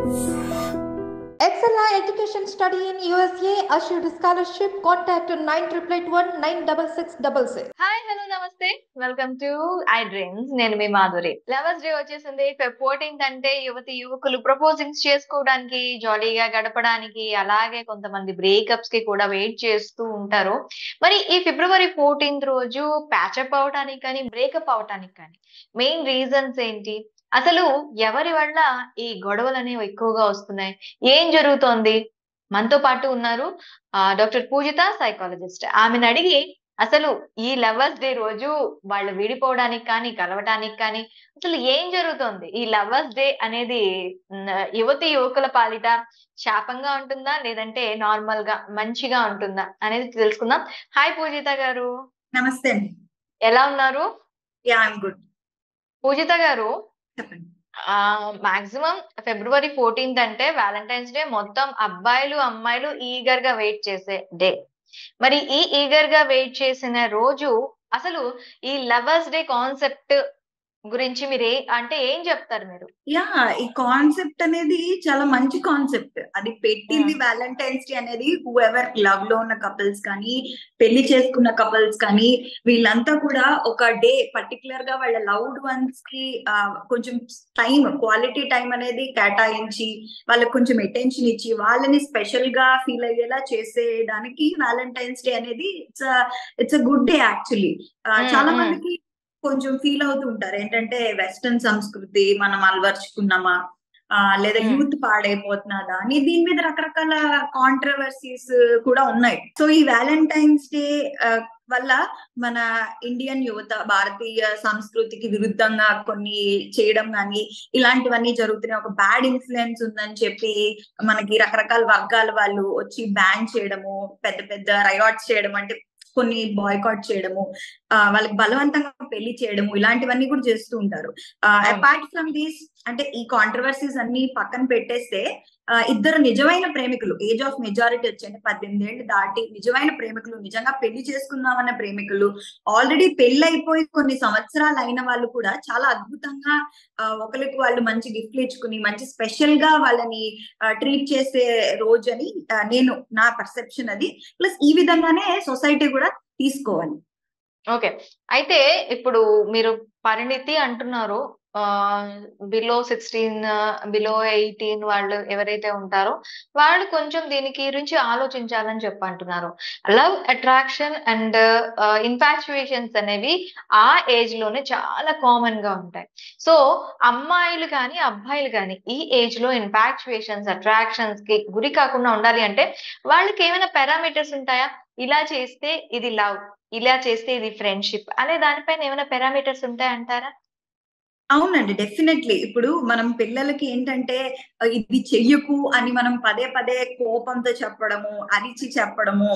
Excella Education Study in USA assured scholarship. Contact 9881 hi hello నమస్తే, welcome to I dreams. నేను మీ Madhuri. Lovers day వచ్చేసింది. Feb 14th అంటే యువతి యువకులు ప్రపోజింగ్స్ చేసుకోవడానికి, జాలీగా గడపడానికి, అలాగే కొంతమంది బ్రేకప్స్ కి కూడా వెయిట్ చేస్తూ ఉంటారు. మరి ఈ February 14th రోజు ప్యాచప్ అవటానికి కానీ, బ్రేకప్ అవటానికి కానీ మెయిన్ రీజన్స్ ఏంటి? అసలు ఎవరి వల్ల ఈ గొడవలు అనేవి ఎక్కువగా వస్తున్నాయి? ఏం జరుగుతోంది? మనతో పాటు ఉన్నారు డాక్టర్ పూజిత, సైకాలజిస్ట్. ఆమెను అడిగి అసలు ఈ లవర్స్ డే రోజు వాళ్ళు విడిపోవడానికి కానీ, కలవటానికి కానీ అసలు ఏం జరుగుతోంది? ఈ లవర్స్ డే అనేది యువతి యువకుల పాలిట శాపంగా ఉంటుందా, లేదంటే నార్మల్ గా మంచిగా ఉంటుందా అనేది తెలుసుకుందాం. హాయ్ పూజిత గారు. నమస్తే అండి. ఎలా ఉన్నారు? Yeah, I'm good. పూజిత గారు, చెప్పండి. మాక్సిమం February 14th అంటే వ్యాలంటైన్స్ డే మొత్తం అబ్బాయిలు అమ్మాయిలు ఈగర్ గా వెయిట్ చేసే డే. మరి ఈ ఈగర్ గా వెయిట్ చేసిన రోజు అసలు ఈ లవర్స్ డే కాన్సెప్ట్ గురించి మీరు ఏం చెప్తారు మీరు? యా, ఈ కాన్సెప్ట్ అనేది చాలా మంచి కాన్సెప్ట్. అది పెట్టింది వ్యాలంటైన్స్ డే అనేది హూ ఎవర్ లవ్ లో ఉన్న కపుల్స్ కానీ, పెళ్లి చేసుకున్న కపుల్స్ కానీ, వీళ్ళంతా కూడా ఒక డే పర్టికులర్ గా వాళ్ళ లవ్డ్ వన్స్ కి కొంచెం టైం, క్వాలిటీ టైం అనేది కేటాయించి, వాళ్ళకి కొంచెం అటెన్షన్ ఇచ్చి, వాళ్ళని స్పెషల్ గా ఫీల్ అయ్యేలా చేసేదానికి వ్యాలంటైన్స్ డే అనేది it's a good day actually. చాలా మందికి కొంచెం ఫీల్ అవుతూ ఉంటారు ఏంటంటే వెస్టర్న్ సంస్కృతి మనం అలవర్చుకున్నామా, లేదా యూత్ పాడైపోతున్నదా అని. దీని మీద రకరకాల కాంట్రవర్సీస్ కూడా ఉన్నాయి. సో ఈ వ్యాలంటైన్స్ డే వల్ల మన ఇండియన్ యువత భారతీయ సంస్కృతికి విరుద్ధంగా కొన్ని చేయడం కానీ ఇలాంటివన్నీ జరుగుతున్నాయి. ఒక బ్యాడ్ ఇన్ఫ్లుయెన్స్ ఉందని చెప్పి మనకి రకరకాల వర్గాల వాళ్ళు వచ్చి బ్యాన్ చేయడము, పెద్ద పెద్ద రైఆట్స్ చేయడం, అంటే కొన్ని బాయ్కాట్ చేయడము, వాళ్ళకి బలవంతంగా పెళ్లి చేయడము, ఇలాంటివన్నీ కూడా చేస్తూ ఉంటారు. అపార్ట్ ఫ్రమ్ దీస్, అంటే ఈ కాంట్రవర్సీస్ అన్ని పక్కన పెట్టేస్తే ఇద్దరు నిజమైన ప్రేమికులు, ఏజ్ ఆఫ్ మెజారిటీ వచ్చి 18 ఏళ్ళు దాటి నిజమైన ప్రేమికులు, నిజంగా పెళ్లి చేసుకుందామన్న ప్రేమికులు, ఆల్రెడీ పెళ్లి అయిపోయి కొన్ని సంవత్సరాలు అయిన వాళ్ళు కూడా చాలా అద్భుతంగా ఒకరికి వాళ్ళు మంచి గిఫ్ట్లు ఇచ్చుకుని మంచి స్పెషల్ గా వాళ్ళని ట్రీట్ చేసే రోజు అని నేను నా పర్సెప్షన్ అది. ప్లస్ ఈ విధంగానే సొసైటీ కూడా తీసుకోవాలి. ఓకే, అయితే ఇప్పుడు మీరు పరిణితి అంటున్నారు. బిలో 16 బిలో 18 వాళ్ళు ఎవరైతే ఉంటారో వాళ్ళు కొంచెం దీని గురించి ఆలోచించాలని అంటున్నారు. లవ్ అట్రాక్షన్ అండ్ ఇన్ఫాచ్యుయేషన్స్ అనేవి ఆ ఏజ్ లోనే చాలా కామన్ గా ఉంటాయి. సో అమ్మాయిలు కానీ అబ్బాయిలు కానీ ఈ ఏజ్ లో ఇన్ఫాచ్యుయేషన్స్, అట్రాక్షన్స్ కి గురి కాకుండా ఉండాలి అంటే వాళ్ళకి ఏమైనా పారామీటర్స్ ఉంటాయా? ఇలా చేస్తే ఇది లవ్, ఇలా చేస్తే ఇది ఫ్రెండ్షిప్ అనే దానిపైన ఏమైనా పారామీటర్స్ ఉంటాయంటారా? అవునండి, డెఫినెట్లీ. ఇప్పుడు మనం పిల్లలకి ఏంటంటే ఇది చెయ్యకు అని మనం పదే పదే కోపంతో చెప్పడము, అరిచి చెప్పడము,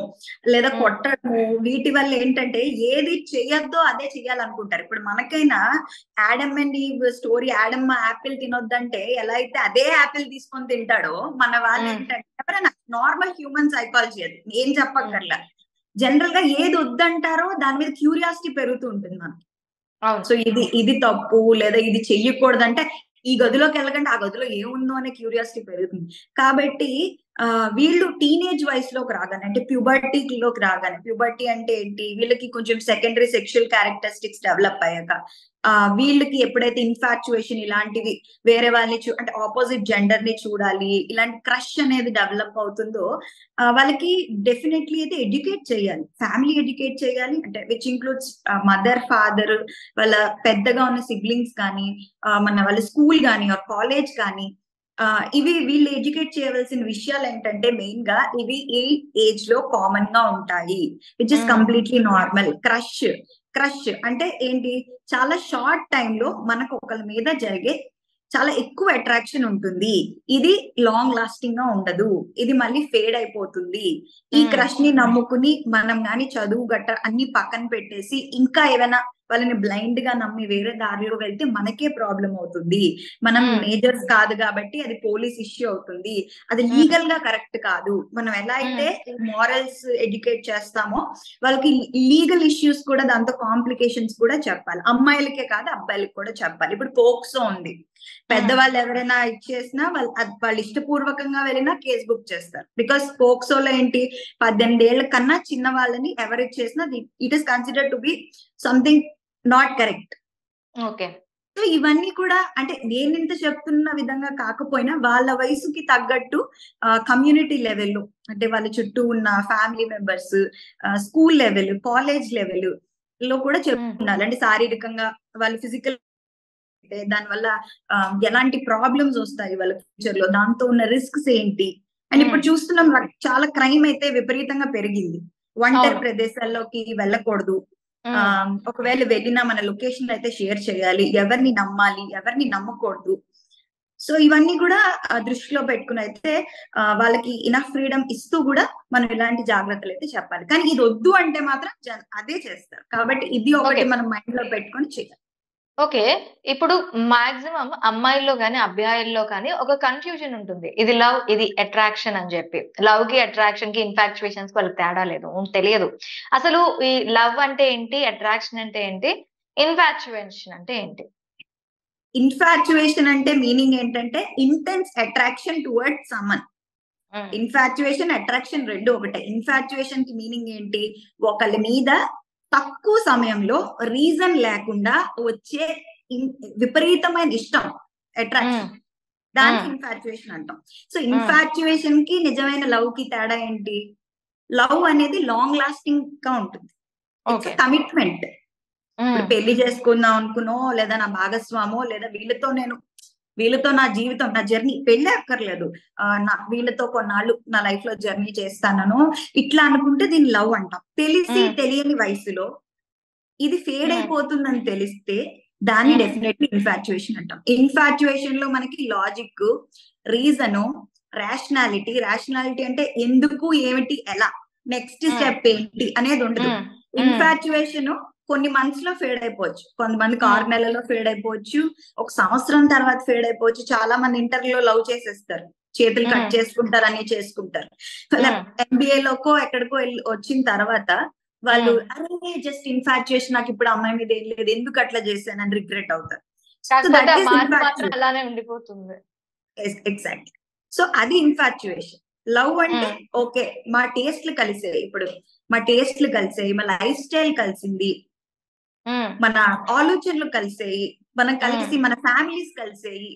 లేదా కొట్టడము, వీటి వల్ల ఏంటంటే ఏది చెయ్యొద్దో అదే చెయ్యాలనుకుంటారు. ఇప్పుడు మనకైనా Adam and Eve story, Adam apple తినొద్దంటే ఎలా అయితే అదే యాపిల్ తీసుకొని తింటాడో, మన వాళ్ళు ఏంటంటే ఎవరైనా నార్మల్ హ్యూమన్ సైకాలజీ, అది ఏం చెప్పక్కర్లా. జనరల్ గా ఏది వద్దంటారో దాని మీద క్యూరియాసిటీ పెరుగుతూ ఉంటుంది మనకి. సో ఇది తప్పు, లేదా ఇది చెయ్యకూడదంటే ఈ గదిలోకి వెళ్ళకండి, ఆ గదిలో ఏముందో అనే క్యూరియాసిటీ పెరుగుతుంది. కాబట్టి వీళ్ళు టీనేజ్ వయసులోకి రాగానే, అంటే ప్యూబర్టీలోకి రాగానే, ప్యూబర్టీ అంటే ఏంటి, వీళ్ళకి కొంచెం సెకండరీ సెక్షువల్ క్యారెక్టరిస్టిక్స్ డెవలప్ అయ్యాక వీళ్ళకి ఎప్పుడైతే ఇన్ఫాచ్యుయేషన్ ఇలాంటివి వేరే వాళ్ళని అంటే ఆపోజిట్ జెండర్ ని చూడాలి, ఇలాంటి క్రష్ అనేది డెవలప్ అవుతుందో వాళ్ళకి డెఫినెట్లీ అయితే ఎడ్యుకేట్ చేయాలి, ఫ్యామిలీ ఎడ్యుకేట్ చేయాలి. అంటే విచ్ ఇంక్లూడ్స్ మదర్, ఫాదర్, వాళ్ళ పెద్దగా ఉన్న సిబ్లింగ్స్ కానీ, వాళ్ళ స్కూల్ కానీ ఆర్ కాలేజ్ కానీ. ఇవి వీళ్ళు ఎడ్యుకేట్ చేయవలసిన విషయాలు ఏంటంటే మెయిన్ గా ఇవి ఈ ఏజ్ లో కామన్ గా ఉంటాయి, which is completely normal. Crush అంటే ఏంటి, చాలా షార్ట్ టైమ్ లో మనకు ఒకరి మీద జరిగే చాలా ఎక్కువ అట్రాక్షన్ ఉంటుంది. ఇది లాంగ్ లాస్టింగ్ గా ఉండదు, ఇది మళ్ళీ ఫేడ్ అయిపోతుంది. ఈ క్రష్ ని నమ్ముకుని మనం గాని చదువు గట్ట అన్ని పక్కన పెట్టేసి ఇంకా ఏమైనా వాళ్ళని బ్లైండ్ గా నమ్మి వేరే దారిలో వెళ్తే మనకే ప్రాబ్లం అవుతుంది. మనం మేజర్స్ కాదు కాబట్టి అది పోలీస్ ఇష్యూ అవుతుంది, అది లీగల్ గా కరెక్ట్ కాదు. మనం ఎలా అయితే మారల్స్ ఎడ్యుకేట్ చేస్తామో వాళ్ళకి లీగల్ ఇష్యూస్ కూడా, దాంతో కాంప్లికేషన్స్ కూడా చెప్పాలి. అమ్మాయిలకే కాదు అబ్బాయిలకి కూడా చెప్పాలి. ఇప్పుడు పోక్సో ఉంది, పెద్దవాళ్ళు ఎవరైనా ఇచ్చేసినా వాళ్ళు ఇష్టపూర్వకంగా వెళ్ళినా కేసు బుక్ చేస్తారు. బికాస్ పోక్సోలో ఏంటి, 18 ఏళ్ల కన్నా చిన్న వాళ్ళని ఎవరు ఇచ్చేసినా it is considered to be something not correct. Okay. So ఇవన్నీ కూడా అంటే నేను ఇంత చెప్తున్న విధంగా కాకపోయినా వాళ్ళ వయసుకి తగ్గట్టు కమ్యూనిటీ లెవెల్, అంటే వాళ్ళ చుట్టూ ఉన్న family members, school level, college level లో కూడా చెప్తున్నారు. అంటే శారీరకంగా వాళ్ళు ఫిజికల్ దానివల్ల ఎలాంటి ప్రాబ్లమ్స్ వస్తాయి వాళ్ళ ఫ్యూచర్ లో, దాంతో ఉన్న రిస్క్స్ ఏంటి. అండ్ ఇప్పుడు చూస్తున్నాం చాలా క్రైమ్ అయితే విపరీతంగా పెరిగింది. ఒంటరి ప్రదేశాల్లోకి వెళ్ళకూడదు, ఒకవేళ వెళ్ళినా మన లొకేషన్ అయితే షేర్ చేయాలి, ఎవరిని నమ్మాలి, ఎవరిని నమ్మకూడదు. సో ఇవన్నీ కూడా దృష్టిలో పెట్టుకుని అయితే వాళ్ళకి ఇనఫ్ ఫ్రీడమ్ ఇస్తూ కూడా మనం ఇలాంటి జాగ్రత్తలు అయితే చెప్పాలి. కానీ ఇది వద్దు అంటే మాత్రం అదే చేస్తారు. కాబట్టి ఇది ఒకటి మనం మైండ్ లో పెట్టుకొని చేయాలి. ఓకే. ఇప్పుడు మాక్సిమం అమ్మాయిల్లో గాని అబ్బాయిల్లో కానీ ఒక కన్ఫ్యూజన్ ఉంటుంది. ఇది లవ్, ఇది అట్రాక్షన్ అని చెప్పి. లవ్ కి, అట్రాక్షన్ కి, ఇన్ఫాక్చుయేషన్స్ కి వాళ్ళకి తేడా లేదు, తెలియదు. అసలు ఈ లవ్ అంటే ఏంటి, అట్రాక్షన్ అంటే ఏంటి, ఇన్ఫాక్చుయేషన్ అంటే ఏంటి? ఇన్ఫాక్చుయేషన్ అంటే మీనింగ్ ఏంటంటే intense attraction towards someone. Infatuation, attraction రెండు ఒకటే. ఇన్ఫాక్చుయేషన్ కి మీనింగ్ ఏంటి, ఒకళ్ళ మీద తక్కువ సమయంలో రీజన్ లేకుండా వచ్చే విపరీతమైన ఇష్టం, అట్రాక్షన్, దాన్ని ఇన్ఫాక్చుయేషన్ అంటాం. సో ఇన్ఫాక్చుయేషన్ కి నిజమైన లవ్ కి తేడా ఏంటి, లవ్ అనేది లాంగ్ లాస్టింగ్ గా ఉంటుంది, కమిట్మెంట్. ఇప్పుడు పెళ్లి చేసుకుందాం అనుకునో, లేదా నా భాగస్వామో, లేదా వీళ్ళతో నా జీవితం, నా జర్నీ, పెళ్లి అక్కర్లేదు, వీళ్ళతో కొన్నాళ్ళు నా లైఫ్ లో జర్నీ చేస్తానను ఇట్లా అనుకుంటే దీన్ని లవ్ అంటాం. తెలిసి తెలియని వయసులో ఇది ఫేడ్ అయిపోతుందని తెలిస్తే దాన్ని డెఫినెట్లీ ఇన్ఫాక్చుయేషన్ అంటాం. ఇన్ఫాక్చుయేషన్ లో మనకి లాజిక్, రీజను, రేషనాలిటీ అంటే ఎందుకు, ఏమిటి, ఎలా, నెక్స్ట్ స్టెప్ ఏంటి అనేది ఉండదు. ఇన్ఫాక్చుయేషన్ కొన్ని మంత్స్ లో ఫేడ్ అయిపోవచ్చు, కొంతమందికి 6 నెలల్లో ఫేడ్ అయిపోవచ్చు, 1 సంవత్సరం తర్వాత ఫేడ్ అయిపోవచ్చు. చాలా మంది ఇంటర్లో లవ్ చేసేస్తారు, చేతులు కట్ చేసుకుంటారు, అన్ని చేసుకుంటారు. MBA లోకో ఎక్కడికో వచ్చిన తర్వాత వాళ్ళు అరే జస్ట్ ఇన్ఫాక్చుయేషన్, నాకు ఇప్పుడు అమ్మాయి మీద ఏం లేదు, ఎందుకు అట్లా చేశానని రిగ్రెట్ అవుతారు. ఎగ్జాక్ట్. సో అది ఇన్ఫాక్చుయేషన్. లవ్ అంటే ఓకే మా టేస్ట్లు కలిసాయి, ఇప్పుడు మా టేస్ట్లు కలిసాయి, మా లైఫ్ స్టైల్ కలిసింది, మన ఆలోచనలు కలిసాయి, మనం కలిసి మన ఫ్యామిలీస్ కలిసాయి.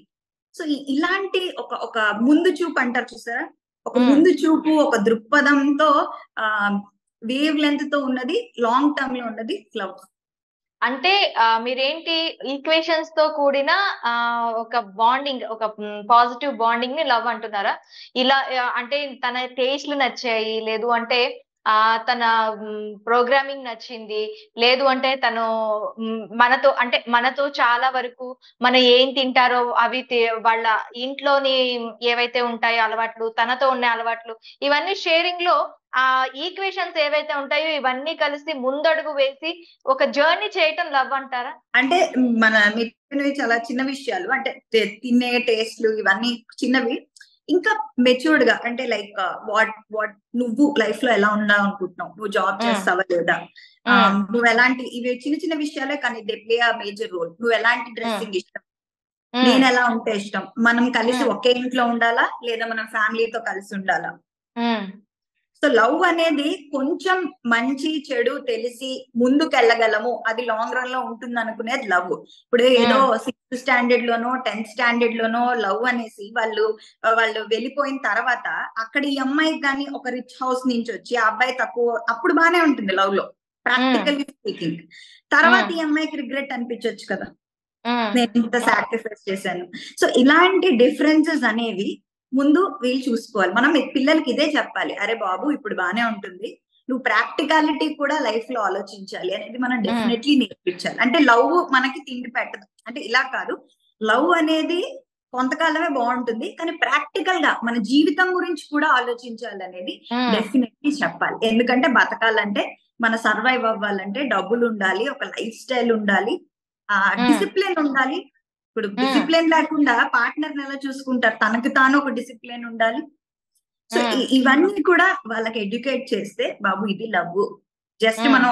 సో ఇలాంటి ఒక ముందు చూపు అంటారు చూసారా, ఒక ముందు చూపు, ఒక దృక్పథంతో వేవ్ లెంత్ తో ఉన్నది, లాంగ్ టర్మ్ లో ఉన్నది లవ్. అంటే మీరేంటి, ఈక్వేషన్స్ తో కూడిన ఒక బాండింగ్, ఒక పాజిటివ్ బాండింగ్ ని లవ్ అంటున్నారా? ఇలా అంటే తన టేస్ట్లు నచ్చాయి, లేదు అంటే తన ప్రోగ్రామింగ్ నచ్చింది, లేదు అంటే తను మనతో చాలా వరకు మనం ఏం తింటారో అవి వాళ్ళ ఇంట్లోని ఏవైతే ఉంటాయో అలవాట్లు, తనతో ఉండే అలవాట్లు, ఇవన్నీ షేరింగ్ లో ఆ ఈక్వేషన్స్ ఏవైతే ఉంటాయో ఇవన్నీ కలిసి ముందడుగు వేసి ఒక జర్నీ చేయటం లవ్ అంటారా? అంటే మీరు చాలా చిన్న విషయాలు, అంటే తినే టేస్ట్లు ఇవన్నీ చిన్నవి, ఇంకా మెచ్యూర్డ్ గా అంటే లైక్ వాట్ నువ్వు లైఫ్ లో ఎలా ఉన్నావు అనుకుంటున్నావు, నువ్వు జాబ్ చేస్తావా లేదా, నువ్వు ఎలాంటి, ఇవి చిన్న చిన్న విషయాలే కానీ they play a major role. నువ్వు ఎలాంటి డ్రెస్సింగ్ ఇష్టం, నేను ఎలా ఉంటే ఇష్టం, మనం కలిసి ఒకే ఇంట్లో ఉండాలా లేదా మనం ఫ్యామిలీతో కలిసి ఉండాలా. సో లవ్ అనేది కొంచెం మంచి చెడు తెలిసి ముందుకెళ్ళగలము, అది లాంగ్ రన్ లో ఉంటుంది అనుకునేది లవ్. ఇప్పుడు ఏదో 6th స్టాండర్డ్ లోనో 10th స్టాండర్డ్ లోనో లవ్ అనేసి వాళ్ళు వెళ్ళిపోయిన తర్వాత అక్కడ ఈ అమ్మాయి కానీ ఒక రిచ్ హౌస్ నుంచి వచ్చి ఆ అబ్బాయి తక్కువ, అప్పుడు బానే ఉంటుంది లవ్ లో ప్రాక్టికల్లీ స్పీకింగ్. తర్వాత ఈ అమ్మాయికి రిగ్రెట్ అనిపించవచ్చు కదా, నేను ఇంత సాక్రిఫైస్ చేశాను. సో ఇలాంటి డిఫరెన్సెస్ అనేవి ముందు వీళ్ళు చూసుకోవాలి. మనం పిల్లలకి ఇదే చెప్పాలి, అరే బాబు ఇప్పుడు బానే ఉంటుంది, నువ్వు ప్రాక్టికాలిటీ కూడా లైఫ్ లో ఆలోచించాలి అనేది మనం డెఫినెట్లీ నేర్పించాలి. అంటే లవ్ మనకి తిండి పెట్టదు, అంటే ఇలా కాదు, లవ్ అనేది కొంతకాలమే బాగుంటుంది, కానీ ప్రాక్టికల్ గా మన జీవితం గురించి కూడా ఆలోచించాలి అనేది డెఫినెట్లీ చెప్పాలి. ఎందుకంటే బతకాలంటే, మన సర్వైవ్ అవ్వాలంటే డబ్బులు ఉండాలి, ఒక లైఫ్ స్టైల్ ఉండాలి, డిసిప్లిన్ ఉండాలి. ఇప్పుడు డిసిప్లిన్ లేకుండా పార్ట్నర్ ఎలా చూసుకుంటారు, తనకు తాను ఒక డిసిప్లిన్ ఉండాలి. సో ఇవన్నీ కూడా వాళ్ళకి ఎడ్యుకేట్ చేస్తే బాబు ఇది లవ్, జస్ట్ మనం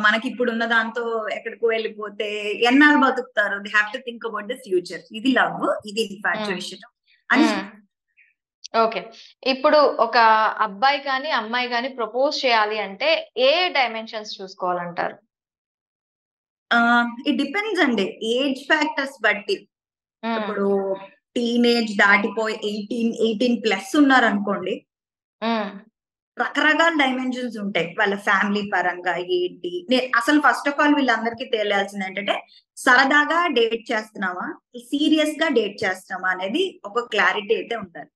మనకి ఇప్పుడు ఉన్న దాంతో ఎక్కడికో వెళ్ళిపోతే ఎన్నాళ్ళు బతుకుతారు, they have to think about the future. ఇది లవ్, ఇది ఇన్ఫాచ్యుయేషన్ అని. ఓకే, ఇప్పుడు ఒక అబ్బాయి కానీ అమ్మాయి కానీ ప్రపోజ్ చేయాలి అంటే ఏ డైమెన్షన్స్ చూసుకోవాలంటారు? ఇట్ డిపెండ్స్ అండి, ఏజ్ ఫ్యాక్టర్స్ బట్టి. ఇప్పుడు టీనేజ్ దాటిపోయి 18+ ఉన్నారు అనుకోండి, రకరకాల డైమెన్షన్స్ ఉంటాయి వాళ్ళ ఫ్యామిలీ పరంగా ఏంటి. అసలు ఫస్ట్ ఆఫ్ ఆల్ వీళ్ళందరికీ తెలియాల్సింది ఏంటంటే, సరదాగా డేట్ చేస్తున్నావా, సీరియస్ గా డేట్ చేస్తున్నావా అనేది ఒక క్లారిటీ అయితే ఉండాలి.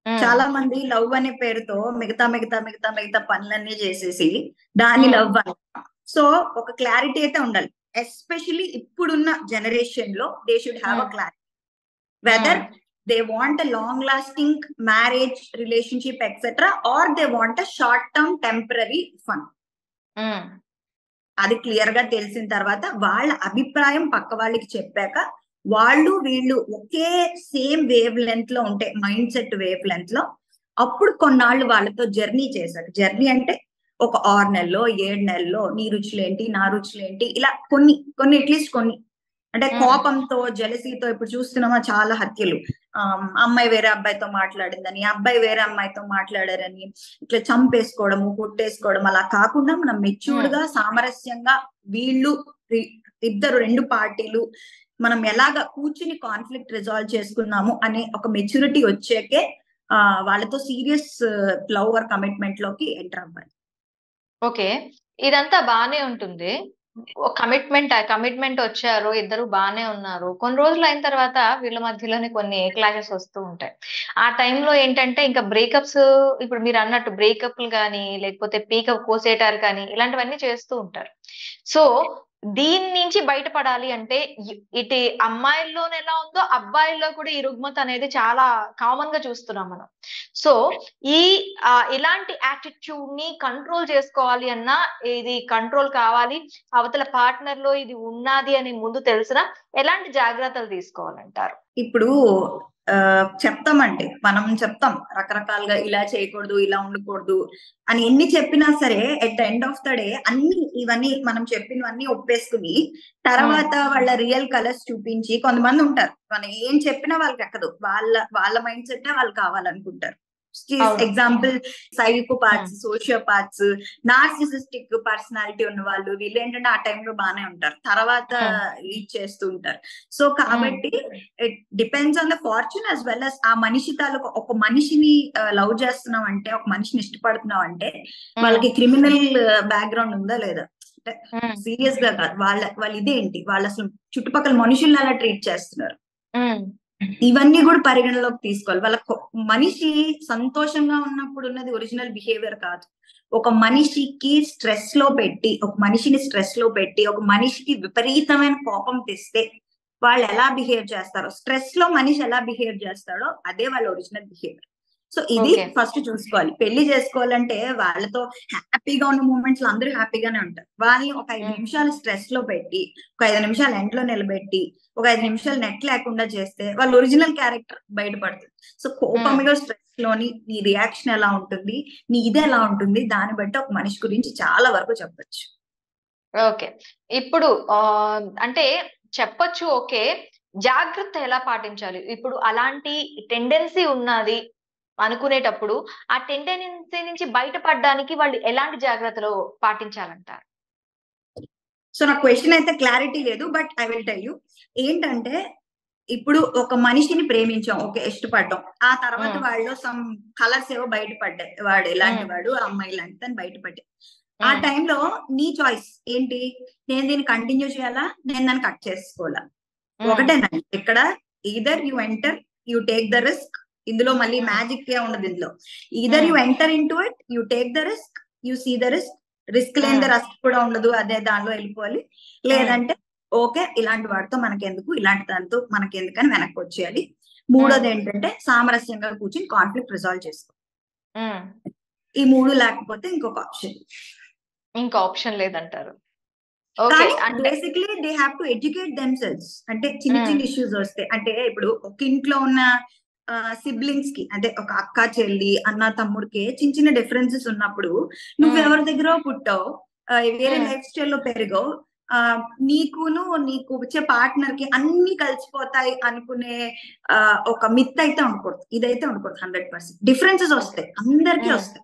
చాలా మంది లవ్ అనే పేరుతో మిగతా పనులన్నీ చేసేసి దాన్ని లవ్ అని. సో ఒక క్లారిటీ అయితే ఉండాలి. ఎస్పెషల్లీ ఇప్పుడున్న జనరేషన్ లో they should have a clarity whether they want a long lasting marriage relationship etc or they want a short term temporary fun. అది క్లియర్ గా తెలిసిన తర్వాత వాళ్ళ అభిప్రాయం పక్క వాళ్ళకి చెప్పాక, వాళ్ళు వీళ్ళు ఒకే సేమ్ వేవ్ లెంత్ లో ఉంటే, మైండ్ సెట్ వేవ్ లెంత్ లో, అప్పుడు కొన్నాళ్ళు వాళ్ళతో జర్నీ చేశారు. జర్నీ అంటే ఒక 6 నెలలో 7 నెలల్లో నీ రుచులేంటి నా రుచులేంటి ఇలా కొన్ని అట్లీస్ట్ కొన్ని. అంటే కోపంతో జెలసీతో ఇప్పుడు చూస్తున్నామా చాలా హత్యలు, అమ్మాయి వేరే అబ్బాయితో మాట్లాడిందని, అబ్బాయి వేరే అమ్మాయితో మాట్లాడారని ఇట్లా చంపేసుకోవడము కొట్టేసుకోవడం అలా కాకుండా మనం మెచ్యూర్డ్ గా సామరస్యంగా వీళ్ళు ఇద్దరు 2 పార్టీలు మనం ఎలాగా కూర్చుని కాన్ఫ్లిక్ట్ రిజాల్వ్ చేసుకున్నాము అనే ఒక మెచ్యూరిటీ వచ్చాకే వాళ్ళతో సీరియస్ లవ్ ఆర్ కమిట్మెంట్ లోకి ఎంటర్ అవ్వాలి. ఓకే, ఇదంతా బానే ఉంటుంది. కమిట్మెంట్ వచ్చారు, ఇద్దరు బానే ఉన్నారు. కొన్ని రోజులు అయిన తర్వాత వీళ్ళ మధ్యలోనే కొన్ని క్లాషెస్ వస్తూ ఉంటాయి. ఆ టైంలో ఏంటంటే ఇంకా బ్రేకప్స్, ఇప్పుడు మీరు అన్నట్టు బ్రేకప్లు కానీ లేకపోతే పీకప్ కోసేటారు కానీ ఇలాంటివన్నీ చేస్తూ ఉంటారు. సో దీని నుంచి బయటపడాలి అంటే ఇటు అమ్మాయిల్లోనే ఎలా ఉందో అబ్బాయిల్లో కూడా ఈ రుగ్మత అనేది చాలా కామన్ గా చూస్తున్నాం మనం. సో ఇలాంటి యాటిట్యూడ్ ని కంట్రోల్ చేసుకోవాలి అన్నా, ఇది కంట్రోల్ కావాలి, అవతల పార్ట్నర్ లో ఇది ఉన్నది అని ముందు తెలిసినా ఎలాంటి జాగ్రత్తలు తీసుకోవాలంటారు? ఇప్పుడు మనం చెప్తాం రకరకాలుగా, ఇలా చేయకూడదు ఇలా ఉండకూడదు అని ఎన్ని చెప్పినా సరే at the end of the day ఇవన్నీ మనం చెప్పినవన్నీ ఒప్పేసుకుని తర్వాత వాళ్ళ రియల్ కలర్స్ చూపించి, కొంతమంది ఉంటారు మనం ఏం చెప్పినా వాళ్ళకి ఎక్కదు, వాళ్ళ మైండ్ సెట్ వాళ్ళు కావాలనుకుంటారు. ఎగ్జాంపుల్ సైకోపాత్స్, సోషియోపాత్స్, నార్సిసిస్టిక్ పర్సనాలిటీ ఉన్న వాళ్ళు, వీళ్ళు ఏంటంటే ఆ టైంలో బాగానే ఉంటారు, తర్వాత లీడ్ చేస్తూ ఉంటారు. సో కాబట్టి it depends on the fortune as well as ఆ మనిషి తాలూకు. ఒక మనిషిని లవ్ చేస్తున్నాం అంటే, ఒక మనిషిని ఇష్టపడుతున్నాం అంటే వాళ్ళకి క్రిమినల్ బ్యాక్గ్రౌండ్ ఉందా లేదా, సీరియస్ గా కాదు, వాళ్ళ ఇదేంటి, వాళ్ళు అసలు చుట్టుపక్కల మనుషుల్ని అలా ట్రీట్ చేస్తున్నారు, ఇవన్నీ కూడా పరిగణలోకి తీసుకోవాలి. వాళ్ళ మనిషి సంతోషంగా ఉన్నప్పుడు ఉన్నది ఒరిజినల్ బిహేవియర్ కాదు. ఒక మనిషిని స్ట్రెస్ లో పెట్టి ఒక మనిషికి విపరీతమైన కోపం తెస్తే వాళ్ళు ఎలా బిహేవ్ చేస్తారో, స్ట్రెస్ లో మనిషి ఎలా బిహేవ్ చేస్తాడో అదే వాళ్ళ ఒరిజినల్ బిహేవియర్. సో ఇది ఫస్ట్ చూసుకోవాలి. పెళ్లి చేసుకోవాలంటే వాళ్ళతో హ్యాపీగా ఉన్న మూమెంట్స్ లో అందరూ హ్యాపీగానే ఉంటారు. వాళ్ళని ఒక 5 నిమిషాలు స్ట్రెస్ లో పెట్టి, ఒక 5 నిమిషాలు ఎండ్లో నిలబెట్టి, ఒక 5 నిమిషాలు నెట్ లేకుండా చేస్తే వాళ్ళ ఒరిజినల్ క్యారెక్టర్ బయటపడుతుంది. సో కోపంలో స్ట్రెస్ లోని నీ రియాక్షన్ ఎలా ఉంటుంది, నీ ఇది ఎలా ఉంటుంది, దాన్ని బట్టి ఒక మనిషి గురించి చాలా వరకు చెప్పొచ్చు. ఓకే, ఇప్పుడు అంటే చెప్పొచ్చు. ఓకే, జాగ్రత్త ఎలా పాటించాలి? ఇప్పుడు అలాంటి టెండెన్సీ ఉన్నది అనుకునేటప్పుడు ఆ టెండెన్సీ నుంచి బయటపడడానికి వాళ్ళు ఎలాంటి జాగ్రత్తలు పాటించాలంటారు? సో నా క్వశ్చన్ అయితే క్లారిటీ లేదు, but I will tell you. ఏంటంటే ఇప్పుడు ఒక మనిషిని ప్రేమించాం, ఓకే, ఇష్టపడ్డాం, ఆ తర్వాత వాళ్ళు సమ్ కలర్స్ ఏవో బయటపడ్డాయి, వాడు ఎలాంటి వాడు, అమ్మాయి ఇలాంటిదని బయటపడ్డాయి. ఆ టైంలో నీ చాయిస్ ఏంటి, నేను దీన్ని కంటిన్యూ చేయాలా, నేను దాన్ని కట్ చేసుకోవాలా? ఒకటేనండి ఇక్కడ, either you enter, you take the risk. ఇందులో మళ్ళీ మ్యాజిక్ ఏ ఉండదు ఇందులో. Either you enter into it, you take the risk, you see the risk లేని రస్క్ కూడా ఉండదు, అదే దానిలో వెళ్ళిపోవాలి. లేదంటే ఓకే, ఇలాంటి వాడితో మనకెందుకు, ఇలాంటి దాంతో మనకెందుకని వెనక్కి వచ్చేయాలి. మూడోది ఏంటంటే సామరస్యంగా కూర్చొని కాన్ఫ్లిక్ట్ రిజాల్వ్ చేసుకో. ఈ 3 లేకపోతే ఇంకొక ఆప్షన్ లేదంటారు. Basically they have to educate themselves. అంటే చిన్న ఇష్యూస్ వస్తే, అంటే ఇప్పుడు ఒక ఇంట్లో ఉన్న సిబ్లింగ్స్ కి, అంటే ఒక అక్క చెల్లి అన్న తమ్ముడికి చిన్న డిఫరెన్సెస్ ఉన్నప్పుడు నువ్వు ఎవరి దగ్గర పుట్టావు, వేరే Hmm. లైఫ్ స్టైల్లో పెరిగావు, నీకును నీకు వచ్చే పార్ట్నర్ కి అన్ని కలిసిపోతాయి అనుకునే ఒక మిత్ అయితే ఉండకూడదు. ఇదైతే ఉండకూడదు. 100% డిఫరెన్సెస్ వస్తాయి, అందరికీ Hmm. వస్తాయి.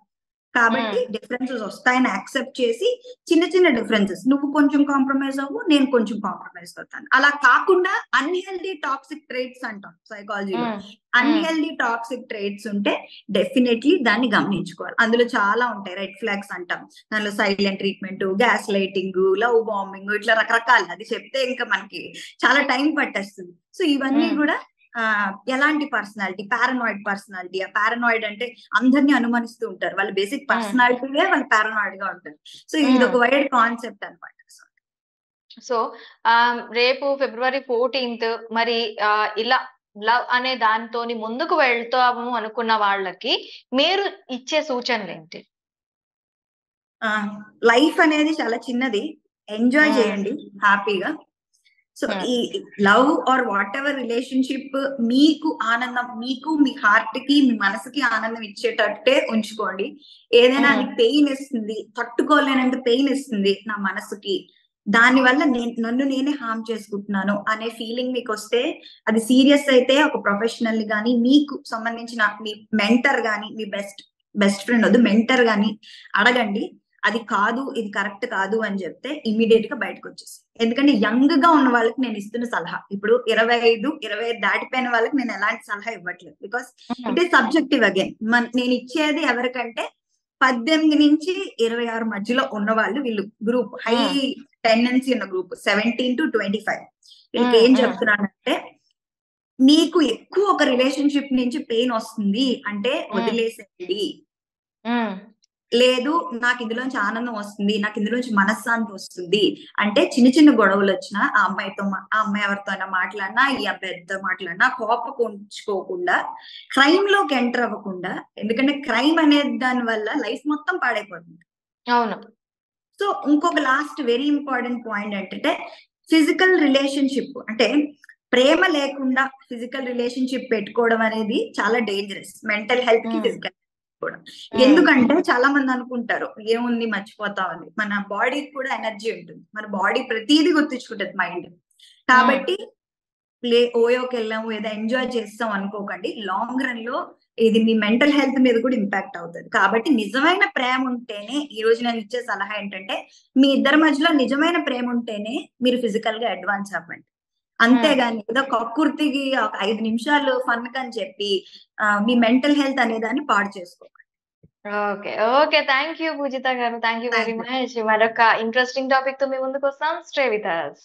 కాబట్టి డిఫరెన్సెస్ వస్తాయని యాక్సెప్ట్ చేసి చిన్న చిన్న డిఫరెన్సెస్, నువ్వు కొంచెం కాంప్రమైజ్ అవ్వు, నేను కొంచెం కాంప్రమైజ్ అవుతాను. అలా కాకుండా అన్హెల్దీ టాక్సిక్ ట్రేట్స్ అంటాం సైకాలజీలో. అన్హెల్దీ టాక్సిక్ ట్రేట్స్ ఉంటే డెఫినెట్లీ దాన్ని గమనించుకోవాలి. అందులో చాలా ఉంటాయి, రెడ్ ఫ్లాగ్స్ అంటాం. దానిలో silent treatment, gas lighting, love bombing, ఇట్లా రకరకాలు. అది చెప్తే ఇంకా మనకి చాలా టైం పట్టేస్తుంది. సో ఇవన్నీ కూడా ఎలాంటి పర్సనాలిటీ, పారానాయిడ్ పర్సనాలిటీ. ఆ పారానాయిడ్ అంటే అందరినీ అనుమానిస్తూ ఉంటారు, వాళ్ళ బేసిక్ పర్సనాలిటీయే వాళ్ళు పారానాయిడ్ గా ఉంటారు. సో ఇది ఒక వైడ్ కాన్సెప్ట్ అనమాట. సో రేపు February 14th మరి ఇలా లవ్ అనే దానితోని ముందుకు వెళ్తాము అనుకున్న వాళ్ళకి మీరు ఇచ్చే సూచనలు ఏంటి? లైఫ్ అనేది చాలా చిన్నది, ఎంజాయ్ చేయండి హ్యాపీగా. సో ఈ love or what ever relationship మీకు ఆనందం, మీకు మీ హార్ట్ కి మీ మనసుకి ఆనందం ఇచ్చేటట్టే ఉంచుకోండి. ఏదైనా అది పెయిన్ ఇస్తుంది, తట్టుకోలేనంత పెయిన్ ఇస్తుంది నా మనసుకి, దాని వల్ల నన్ను నేనే హార్మ్ చేసుకుంటున్నాను అనే ఫీలింగ్ మీకు వస్తే, అది సీరియస్ అయితే ఒక ప్రొఫెషనల్ గానీ, మీకు సంబంధించిన మీ మెంటర్ గానీ, మీ బెస్ట్ ఫ్రెండ్ వద్దు, మెంటర్ గానీ అడగండి. అది కాదు, ఇది కరెక్ట్ కాదు అని చెప్తే ఇమీడియట్ గా బయటకు వచ్చేసి. ఎందుకంటే యంగ్ గా ఉన్న వాళ్ళకి నేను ఇస్తున్న సలహా, ఇప్పుడు 25 దాటిపోయిన వాళ్ళకి నేను ఎలాంటి సలహా ఇవ్వట్లేదు. Because it is subjective again. నేను ఇచ్చేది ఎవరికంటే 18 నుంచి 26 మధ్యలో ఉన్న వాళ్ళు, వీళ్ళు గ్రూప్ హై టెండెన్సీ ఉన్న గ్రూప్ 17 to 25. వీళ్ళకి ఏం చెప్తున్నానంటే, నీకు ఎక్కువ ఒక రిలేషన్షిప్ నుంచి పెయిన్ వస్తుంది అంటే వదిలేసేయండి. లేదు, నాకు ఇందులోంచి ఆనందం వస్తుంది, నాకు ఇందులోంచి మనశ్శాంతి వస్తుంది అంటే, చిన్న చిన్న గొడవలు వచ్చినా ఆ అమ్మాయి ఎవరితో మాట్లాడినా, ఈ అబ్బాయితో మాట్లాడినా కోపకుంచుకోకుండా, క్రైమ్ లోకి ఎంటర్ అవ్వకుండా. ఎందుకంటే క్రైమ్ అనేది దాని వల్ల లైఫ్ మొత్తం పాడైపోతుంది. అవును. సో ఇంకొక లాస్ట్ వెరీ ఇంపార్టెంట్ పాయింట్ ఏంటంటే, ఫిజికల్ రిలేషన్షిప్ అంటే ప్రేమ లేకుండా ఫిజికల్ రిలేషన్షిప్ పెట్టుకోవడం అనేది చాలా డేంజరస్, మెంటల్ హెల్త్ కి, ఫిజికల్ కూడా. ఎందుకంటే చాలా మంది అనుకుంటారు ఏముంది మర్చిపోతామని. మన బాడీకి కూడా ఎనర్జీ ఉంటుంది, మన బాడీ ప్రతిదీ గుర్తించుకుంటుంది మైండ్. కాబట్టి ఓయోకి వెళ్ళాము, ఏదో ఎంజాయ్ చేస్తాం అనుకోకండి. లాంగ్ రన్ లో ఇది మీ మెంటల్ హెల్త్ మీద కూడా ఇంపాక్ట్ అవుతుంది. కాబట్టి నిజమైన ప్రేమ ఉంటేనే, ఈ రోజు నేను ఇచ్చే సలహా ఏంటంటే, మీ ఇద్దరి మధ్యలో నిజమైన ప్రేమ ఉంటేనే మీరు ఫిజికల్ గా అడ్వాన్స్ అవ్వండి. అంతేగాని ఏదో కక్కుర్తికి ఒక 5 నిమిషాలు ఫన్ అని చెప్పి మీ మెంటల్ హెల్త్ అనేదాన్ని పాడు చేసుకోకండి. ఓకే, థ్యాంక్ యూ పూజిత గారు, థ్యాంక్ యూ వెరీ మచ్. మరొక ఇంట్రెస్టింగ్ టాపిక్ తో మీ ముందుకు వస్తాం. Stay with us.